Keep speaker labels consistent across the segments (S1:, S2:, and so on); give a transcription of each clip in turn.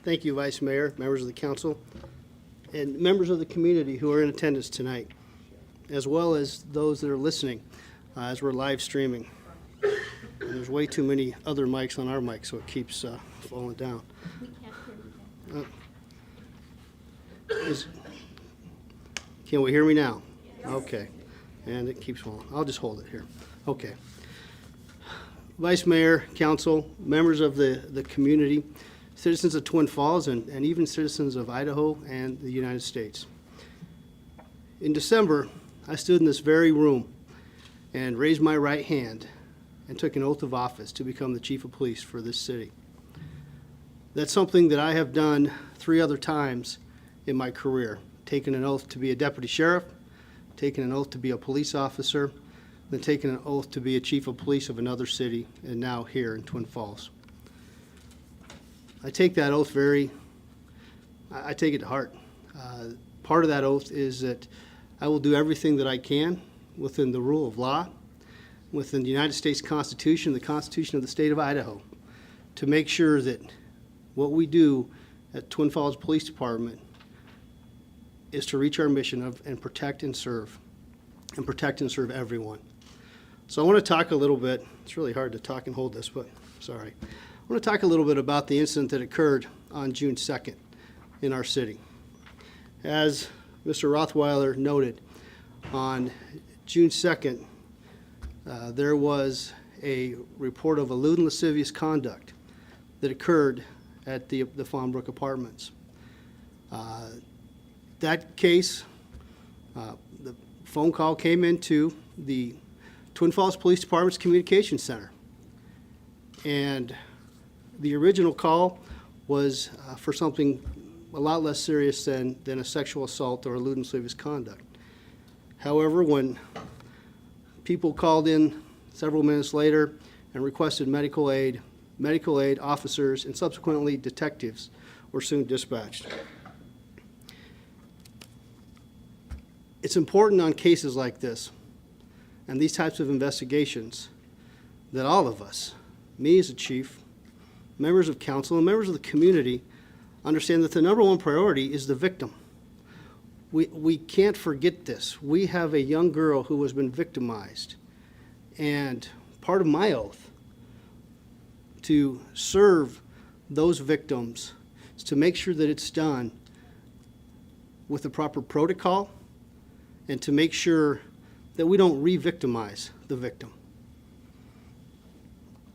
S1: Thank you, Vice Mayor, members of the council, and members of the community who are in attendance tonight, as well as those that are listening as we're live streaming. And there's way too many other mics on our mic, so it keeps falling down.
S2: We can't hear you.
S1: Can we hear me now? Yes. Okay. And it keeps falling. I'll just hold it here. Okay. Vice Mayor, council, members of the community, citizens of Twin Falls, and even citizens of Idaho and the United States. In December, I stood in this very room and raised my right hand and took an oath of office to become the chief of police for this city. That's something that I have done 3 other times in my career. Taken an oath to be a deputy sheriff, taken an oath to be a police officer, then taken an oath to be a chief of police of another city, and now here in Twin Falls. I take that oath I take it to heart. Part of that oath is that I will do everything that I can within the rule of law, within the United States Constitution, the Constitution of the state of Idaho, to make sure that what we do at Twin Falls Police Department is to reach our mission of and protect and serve everyone. So I want to talk a little bit, it's really hard to talk and hold this, but sorry. I want to talk a little bit about the incident that occurred on June 2nd in our city. As Mr. Rothweiler noted, on June 2nd, there was a report of a lewd and lascivious conduct that occurred at the Fawnbrook Apartments. That case, the phone call came into the Twin Falls Police Department's Communications Center. And the original call was for something a lot less serious than a sexual assault or a lewd and lascivious conduct. However, when people called in several minutes later and requested medical aid, officers, and subsequently detectives were soon dispatched. It's important on cases like this and these types of investigations that all of us, me as a chief, members of council, and members of the community, understand that the number one priority is the victim. We can't forget this. We have a young girl who has been victimized, and part of my oath to serve those victims is to make sure that it's done with the proper protocol and to make sure that we don't re-victimize the victim.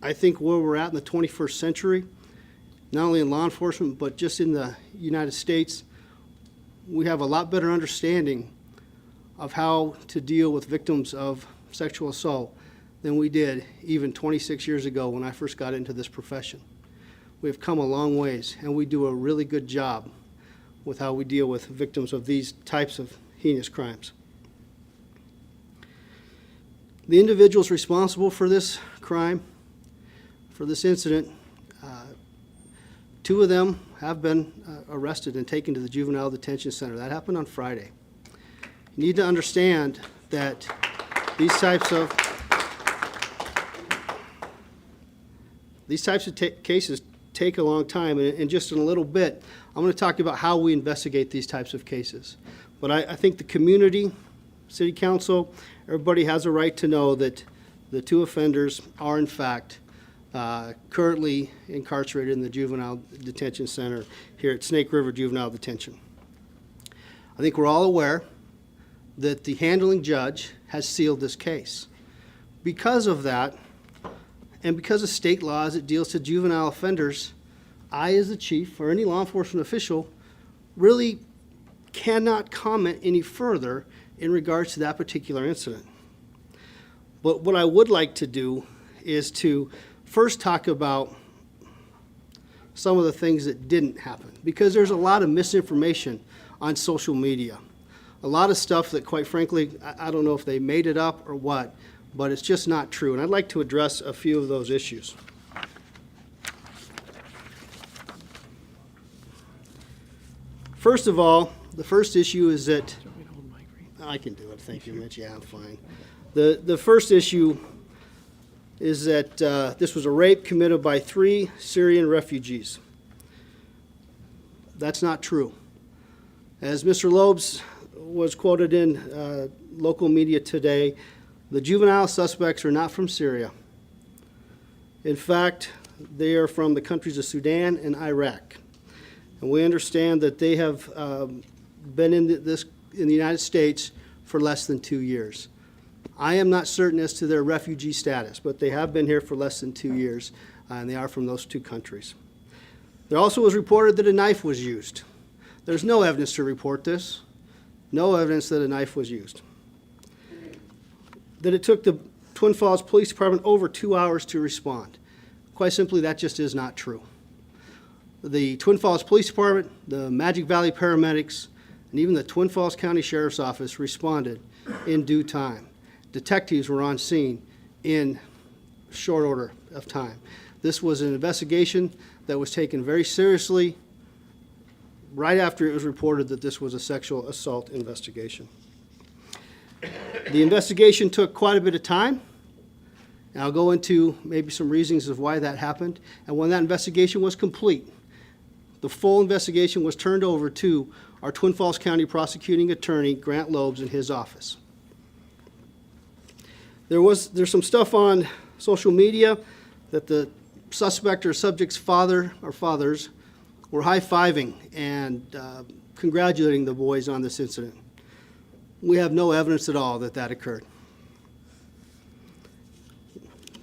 S1: I think where we're at in the 21st century, not only in law enforcement, but just in the United States, we have a lot better understanding of how to deal with victims of sexual assault than we did even 26 years ago when I first got into this profession. We have come a long ways, and we do a really good job with how we deal with victims of these types of heinous crimes. The individuals responsible for this crime, for this incident, 2 of them have been arrested and taken to the Juvenile Detention Center. That happened on Friday. You need to understand that these types of cases take a long time, and just in a little bit, I'm going to talk about how we investigate these types of cases. But I think the community, city council, everybody has a right to know that the 2 offenders are in fact currently incarcerated in the Juvenile Detention Center here at Snake River Juvenile Detention. I think we're all aware that the handling judge has sealed this case. Because of that, and because of state law as it deals to juvenile offenders, I, as the chief or any law enforcement official, really cannot comment any further in regards to that particular incident. But what I would like to do is to first talk about some of the things that didn't happen, because there's a lot of misinformation on social media. A lot of stuff that, quite frankly, I don't know if they made it up or what, but it's just not true. And I'd like to address a few of those issues. First of all, the first issue is that I can do it. Thank you, Mitch. Yeah, I'm fine. The first issue is that this was a rape committed by 3 Syrian refugees. That's not true. As Mr. Lobes was quoted in local media today, the juvenile suspects are not from Syria. In fact, they are from the countries of Sudan and Iraq. And we understand that they have been in the United States for less than 2 years. I am not certain as to their refugee status, but they have been here for less than 2 years, and they are from those two countries. There also was reported that a knife was used. There's no evidence to report this. No evidence that a knife was used. That it took the Twin Falls Police Department over 2 hours to respond. Quite simply, that just is not true. The Twin Falls Police Department, the Magic Valley paramedics, and even the Twin Falls County Sheriff's Office responded in due time. Detectives were on scene in short order of time. This was an investigation that was taken very seriously right after it was reported that this was a sexual assault investigation. The investigation took quite a bit of time, and I'll go into maybe some reasons of why that happened. And when that investigation was complete, the full investigation was turned over to our Twin Falls County prosecuting attorney, Grant Lobes, in his office. There's some stuff on social media that the suspect or subject's father or fathers were high-fiving and congratulating the boys on this incident. We have no evidence at all that that occurred.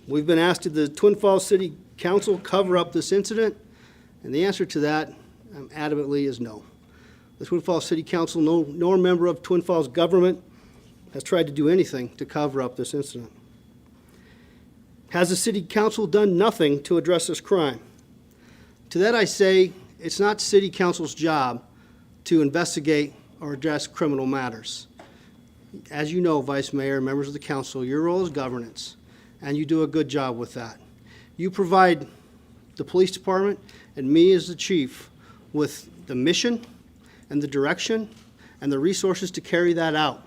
S1: We've been asked, did the Twin Falls City Council cover up this incident? And the answer to that, adamantly, is no. The Twin Falls City Council, nor member of Twin Falls government, has tried to do anything to cover up this incident. Has the City Council done nothing to address this crime? To that I say, it's not City Council's job to investigate or address criminal matters. As you know, Vice Mayor, members of the council, your role is governance, and you do a good job with that. You provide the police department and me as the chief with the mission and the direction and the resources to carry that out.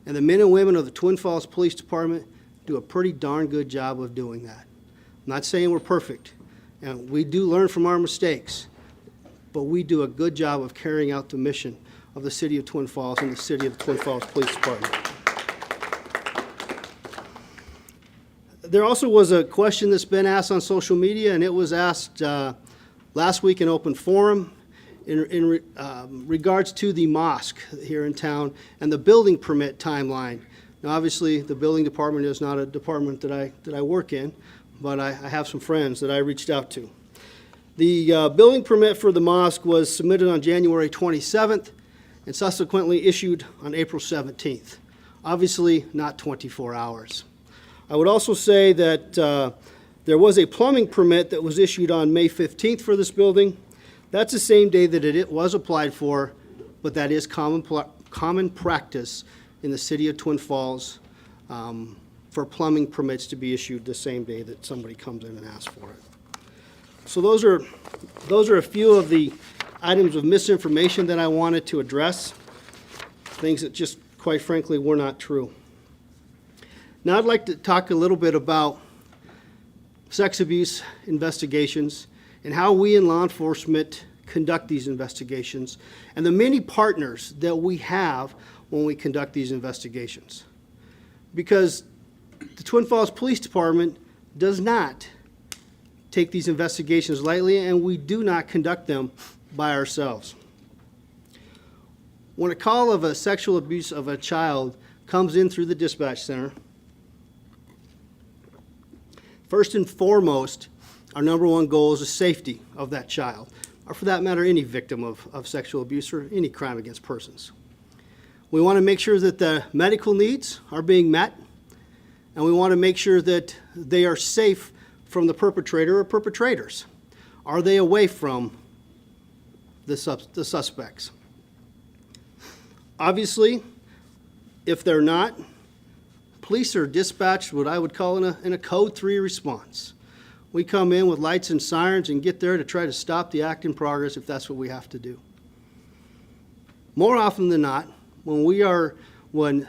S1: And the men and women of the Twin Falls Police Department do a pretty darn good job of doing that. I'm not saying we're perfect, and we do learn from our mistakes, but we do a good job of carrying out the mission of the City of Twin Falls and the City of Twin Falls Police Department. There also was a question that's been asked on social media, and it was asked last week in open forum in regards to the mosque here in town and the building permit timeline. Now, obviously, the building department is not a department that I work in, but I have some friends that I reached out to. The building permit for the mosque was submitted on January 27th and subsequently issued on April 17th. Obviously, not 24 hours. I would also say that there was a plumbing permit that was issued on May 15th for this building. That's the same day that it was applied for, but that is common practice in the City of Twin Falls for plumbing permits to be issued the same day that somebody comes in and asks for it. So those are a few of the items of misinformation that I wanted to address, things that just quite frankly were not true. Now I'd like to talk a little bit about sex abuse investigations and how we in law enforcement conduct these investigations and the many partners that we have when we conduct these investigations. Because the Twin Falls Police Department does not take these investigations lightly, and we do not conduct them by ourselves. When a call of a sexual abuse of a child comes in through the dispatch center, first and foremost, our number one goal is the safety of that child, or for that matter, any victim of sexual abuse or any crime against persons. We want to make sure that the medical needs are being met, and we want to make sure that they are safe from the perpetrator or perpetrators. Are they away from the suspects? Obviously, if they're not, police are dispatched what I would call in a Code 3 response. We come in with lights and sirens and get there to try to stop the act in progress if that's what we have to do. More often than not, when lewd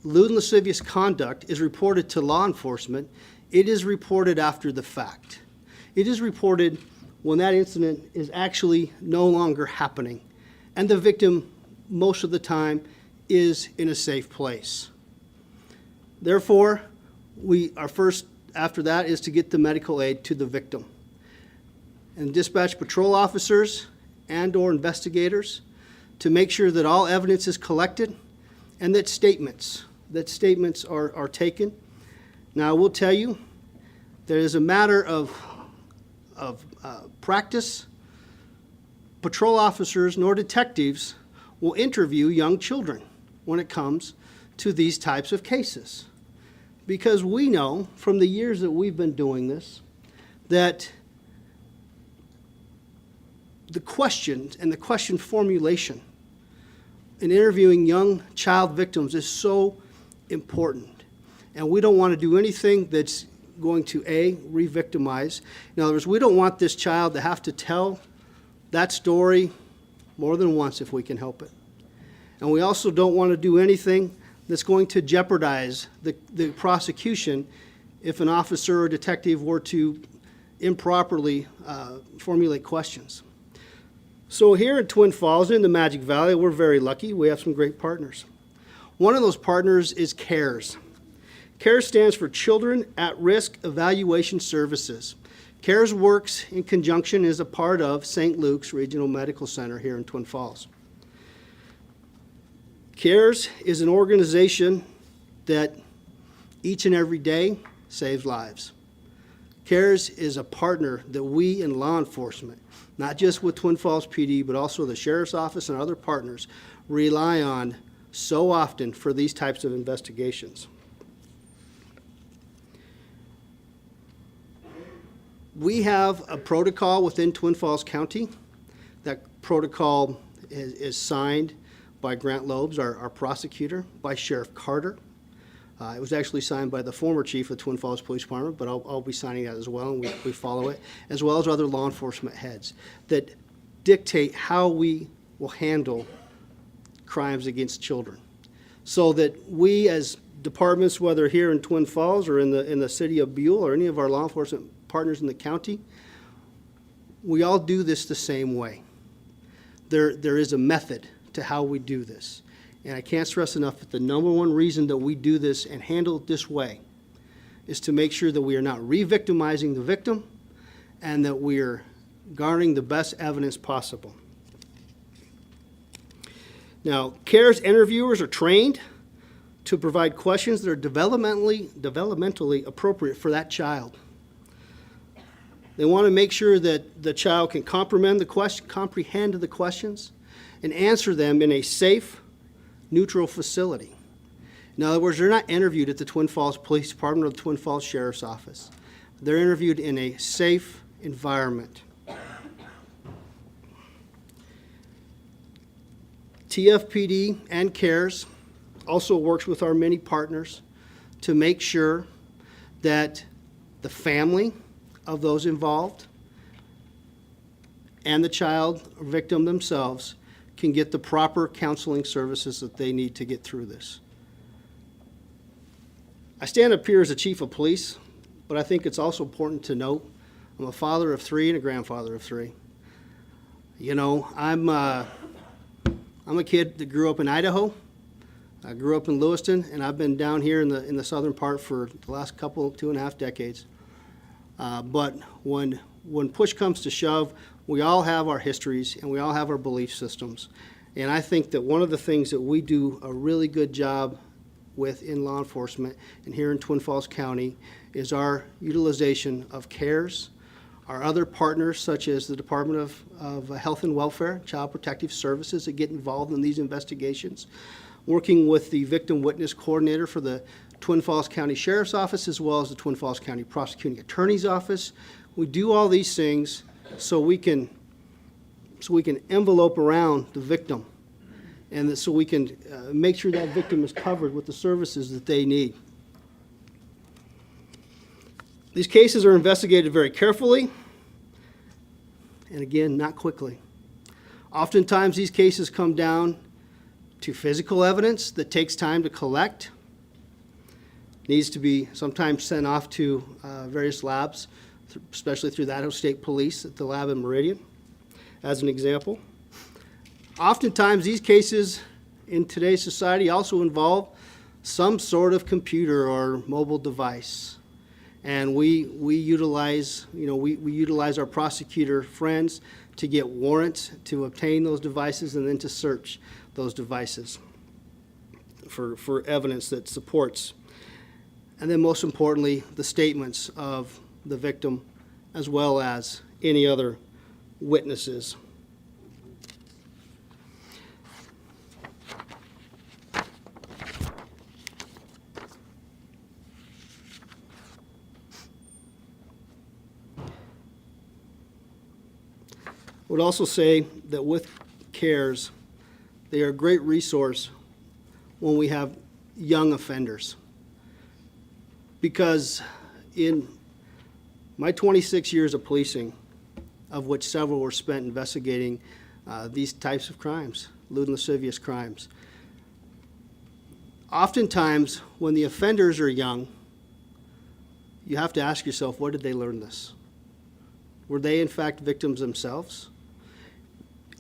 S1: and lascivious conduct is reported to law enforcement, it is reported after the fact. It is reported when that incident is actually no longer happening, and the victim, most of the time, is in a safe place. Therefore, our first after that is to get the medical aid to the victim. And dispatch patrol officers and/or investigators to make sure that all evidence is collected and that statements are taken. Now, I will tell you, there is a matter of practice. Patrol officers nor detectives will interview young children when it comes to these types of cases. Because we know from the years that we've been doing this that the questions and the question formulation in interviewing young child victims is so important. And we don't want to do anything that's going to, A, re-victimize. In other words, we don't want this child to have to tell that story more than once if we can help it. And we also don't want to do anything that's going to jeopardize the prosecution if an officer or detective were to improperly formulate questions. So here at Twin Falls, in the Magic Valley, we're very lucky. We have some great partners. One of those partners is CARES. CARES stands for Children at Risk Evaluation Services. CARES works in conjunction as a part of St. Luke's Regional Medical Center here in Twin Falls. CARES is an organization that each and every day saves lives. CARES is a partner that we in law enforcement, not just with Twin Falls PD, but also the Sheriff's Office and other partners, rely on so often for these types of investigations. We have a protocol within Twin Falls County. That protocol is signed by Grant Lobes, our prosecutor, by Sheriff Carter. It was actually signed by the former chief of Twin Falls Police Department, but I'll be signing that as well, and we follow it, as well as other law enforcement heads that dictate how we will handle crimes against children. So that we as departments, whether here in Twin Falls or in the city of Buell or any of our law enforcement partners in the county, we all do this the same way. There is a method to how we do this. And I can't stress enough that the number one reason that we do this and handle it this way is to make sure that we are not re-victimizing the victim and that we are garnering the best evidence possible. Now, CARES interviewers are trained to provide questions that are developmentally appropriate for that child. They want to make sure that the child can comprehend the questions and answer them in a safe, neutral facility. In other words, they're not interviewed at the Twin Falls Police Department or the Twin Falls Sheriff's Office. They're interviewed in a safe environment. TFPD and CARES also works with our many partners to make sure that the family of those involved and the child or victim themselves can get the proper counseling services that they need to get through this. I stand up here as a chief of police, but I think it's also important to note I'm a father of 3 and a grandfather of 3. You know, I'm a kid that grew up in Idaho. I grew up in Lewiston, and I've been down here in the southern part for the last 2.5 decades. But when push comes to shove, we all have our histories and we all have our belief systems. And I think that one of the things that we do a really good job with in law enforcement and here in Twin Falls County is our utilization of CARES, our other partners such as the Department of Health and Welfare, Child Protective Services that get involved in these investigations, working with the Victim Witness Coordinator for the Twin Falls County Sheriff's Office as well as the Twin Falls County Prosecuting Attorney's Office. We do all these things so we can envelope around the victim and so we can make sure that victim is covered with the services that they need. These cases are investigated very carefully and again, not quickly. Oftentimes these cases come down to physical evidence that takes time to collect, needs to be sometimes sent off to various labs especially through the Idaho State Police at the lab in Meridian, as an example. Oftentimes, these cases in today's society also involve some sort of computer or mobile device. And we utilize, we utilize our prosecutor friends to get warrants to obtain those devices and then to search those devices for evidence that supports. And then most importantly, the statements of the victim as well as any other witnesses. I would also say that with CARES, they are a great resource when we have young offenders. Because in my 26 years of policing, of which several were spent investigating these types of crimes, lewd and lascivious crimes, oftentimes when the offenders are young, you have to ask yourself, where did they learn this? Were they in fact victims themselves?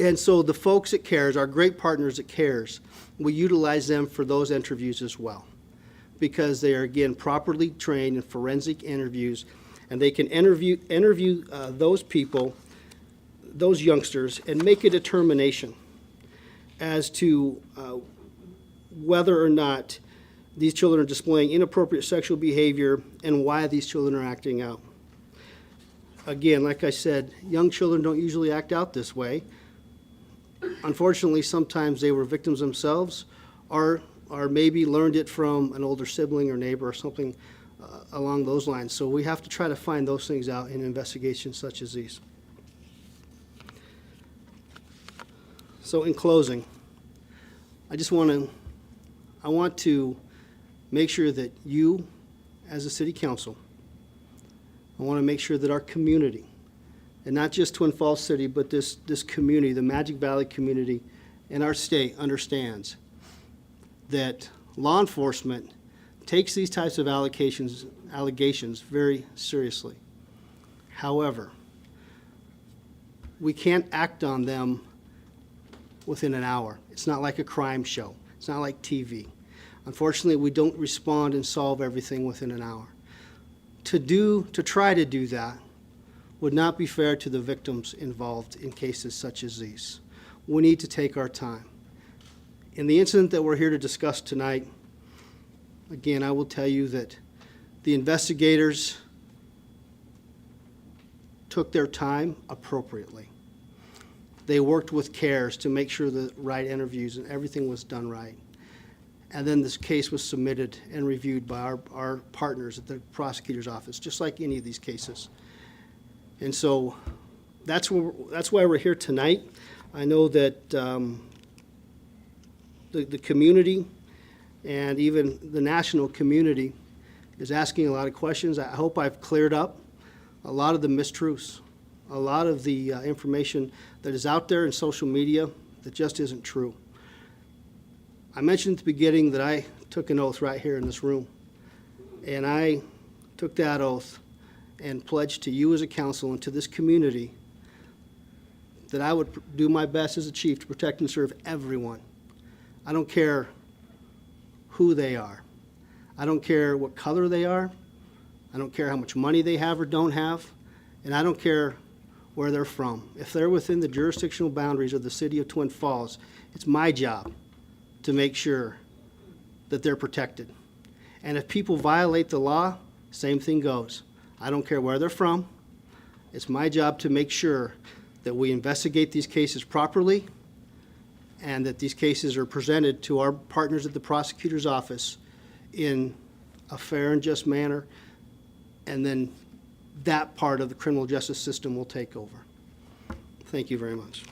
S1: And so the folks at CARES, our great partners at CARES, we utilize them for those interviews as well, because they are, again, properly trained in forensic interviews, and they can interview those people, those youngsters, and make a determination as to whether or not these children are displaying inappropriate sexual behavior and why these children are acting out. Again, like I said, young children don't usually act out this way. Unfortunately, sometimes they were victims themselves or maybe learned it from an older sibling or neighbor or something along those lines. So we have to try to find those things out in investigations such as these. So in closing, I want to make sure that you, as a city council, I want to make sure that our community, and not just Twin Falls City, but this community, the Magic Valley community in our state, understands that law enforcement takes these types of allegations very seriously. However, we can't act on them within an hour. It's not like a crime show. It's not like TV. Unfortunately, we don't respond and solve everything within an hour. To try to do that would not be fair to the victims involved in cases such as these. We need to take our time. In the incident that we're here to discuss tonight, again, I will tell you that the investigators took their time appropriately. They worked with CARES to make sure the right interviews and everything was done right. And then this case was submitted and reviewed by our partners at the prosecutor's office, just like any of these cases. And so that's why we're here tonight. I know that the community and even the national community is asking a lot of questions. I hope I've cleared up a lot of the mistruths, a lot of the information that is out there in social media that just isn't true. I mentioned at the beginning that I took an oath right here in this room, and I took that oath and pledged to you as a council and to this community that I would do my best as a chief to protect and serve everyone. I don't care who they are. I don't care what color they are. I don't care how much money they have or don't have. And I don't care where they're from. If they're within the jurisdictional boundaries of the city of Twin Falls, it's my job to make sure that they're protected. And if people violate the law, same thing goes. I don't care where they're from. It's my job to make sure that we investigate these cases properly and that these cases are presented to our partners at the prosecutor's office in a fair and just manner, and then that part of the criminal justice system will take over. Thank you very much.